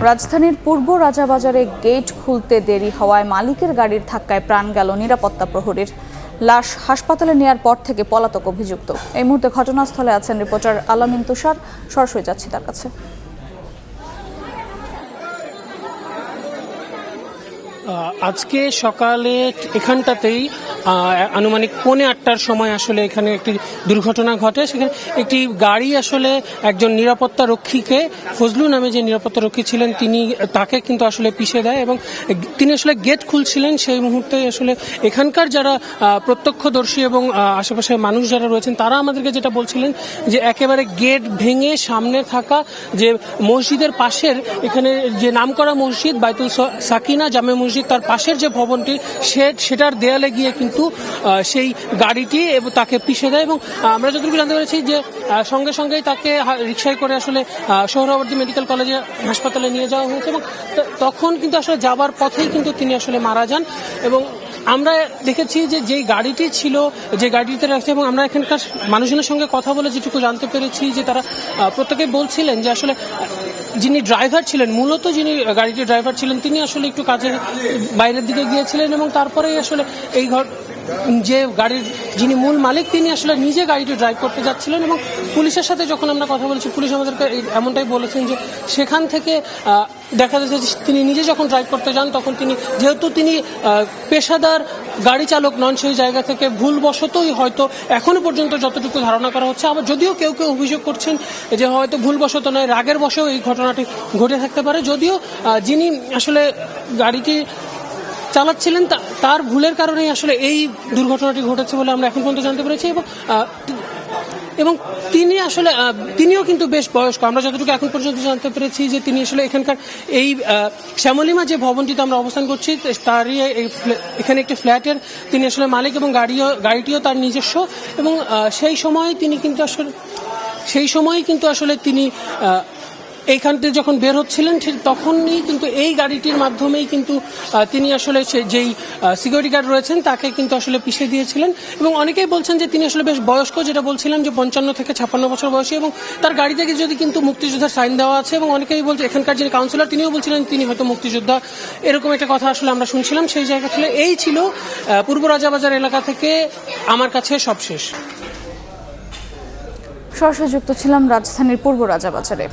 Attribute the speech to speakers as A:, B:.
A: রাজধানীর পূর্ব রাজাবাজারে গেট খুলতে দেরি হওয়ায় মালিকের গাড়ির ধাক্কায় প্রাণ গেল নিরাপত্তা প্রহরীর। লাশ হাসপাতালে নেয়ার পর থেকে পলাতক অভিযুক্ত। এই মুহূর্তে ঘটনাস্থলে আছেন রিপোর্টার আলামিন তুষার। সরাসরি যাচ্ছি তার কাছে।
B: আজকে সকালে এখানটাতেই আনুমানিক 8:45টার সময় আসলে এখানে একটি দুর্ঘটনা ঘটে। সেখানে একটি গাড়ি আসলে একজন নিরাপত্তা রক্ষীকে, ফজলু নামে যে নিরাপত্তা রক্ষী ছিলেন তাকে কিন্তু আসলে পিষে দেয় এবং তিনি আসলে গেট খুলছিলেন। সেই মুহূর্তে আসলে এখানকার যারা প্রত্যক্ষদর্শী এবং আশেপাশের মানুষ যারা রয়েছেন তারা আমাদেরকে যেটা বলছিলেন যে একেবারে গেট ভেঙে সামনে থাকা যে মসজিদের পাশের এখানে যে নামকরা মসজিদ বাইতুল সাকিনা জামে মসজিদ, তার পাশের যে ভবনটি সেটার দেয়ালে গিয়ে কিন্তু সেই গাড়িটি এবং তাকে পিষে দেয়। এবং আমরা যতটুকু জানতে পেরেছি যে সঙ্গে সঙ্গেই তাকে রিকশায় করে আসলে সোহরাওয়ার্দী মেডিকেল কলেজে হাসপাতালে নিয়ে যাওয়া হয়েছে এবং তখন কিন্তু আসলে যাবার পথেই কিন্তু তিনি আসলে মারা যান। এবং আমরা দেখেছি যে যেই গাড়িটি ছিল, যে গাড়িটিতে রাখছে, এবং আমরা এখানকার মানুষজনের সঙ্গে কথা বলে যেটুকু জানতে পেরেছি যে তারা প্রত্যেকেই বলছিলেন যে আসলে যিনি ড্রাইভার ছিলেন, মূলত যিনি গাড়িটির ড্রাইভার ছিলেন, তিনি আসলে একটু কাজের বাইরের দিকে গিয়েছিলেন এবং তারপরেই আসলে এই যে গাড়ির যিনি মূল মালিক তিনি আসলে নিজে গাড়িটি ড্রাইভ করতে যাচ্ছিলেন। এবং পুলিশের সাথে যখন আমরা কথা বলেছি, পুলিশ আমাদেরকে এমনটাই বলেছেন যে সেখান থেকে দেখা যাচ্ছে যে তিনি নিজে যখন ড্রাইভ করতে যান তখন যেহেতু তিনি পেশাদার গাড়ি চালক নন, সেই জায়গা থেকে ভুলবশতই হয়তো এখনো পর্যন্ত যতটুকু ধারণা করা হচ্ছে, আবার যদিও কেউ কেউ অভিযোগ করছেন যে হয়তো ভুলবশত নয়, রাগের বশেও এই ঘটনাটি ঘটে থাকতে পারে। যদিও যিনি আসলে গাড়িটি চালাচ্ছিলেন তার ভুলের কারণেই আসলে এই দুর্ঘটনাটি ঘটেছে বলে আমরা এখন পর্যন্ত জানতে পেরেছি। এবং তিনিও কিন্তু বেশ বয়স্ক। আমরা যতটুকু এখন পর্যন্ত জানতে পেরেছি যে তিনি আসলে এখানকার এই শ্যামলিমা যে ভবনটিতে আমরা অবস্থান করছি তারই এখানে একটি ফ্ল্যাটের তিনি আসলে মালিক এবং গাড়িটিও তার নিজস্ব। এবং সেই সময় কিন্তু আসলে তিনি এইখান থেকে যখন বের হচ্ছিলেন ঠিক তখনই কিন্তু এই গাড়িটির মাধ্যমেই কিন্তু তিনি আসলে যেই সিকিউরিটি গার্ড রয়েছেন তাকে কিন্তু আসলে পিষে দিয়েছিলেন। এবং অনেকেই বলছেন যে তিনি আসলে বেশ বয়স্ক, যেটা বলছিলাম যে 55 থেকে 56 বছর বয়সী, এবং তার গাড়ি থেকে যদি কিন্তু মুক্তিযোদ্ধার সাইন দেওয়া আছে। এবং অনেকেই বলছে, এখানকার যিনি কাউন্সিলর তিনিও বলছিলেন তিনি হয়তো মুক্তিযোদ্ধা, এরকম একটা কথা আসলে আমরা শুনছিলাম। সেই জায়গা থেকে এই ছিল পূর্ব রাজাবাজার এলাকা থেকে আমার কাছে সবশেষ।
A: সরাসরি যুক্ত ছিলাম রাজধানীর পূর্ব রাজাবাজারে।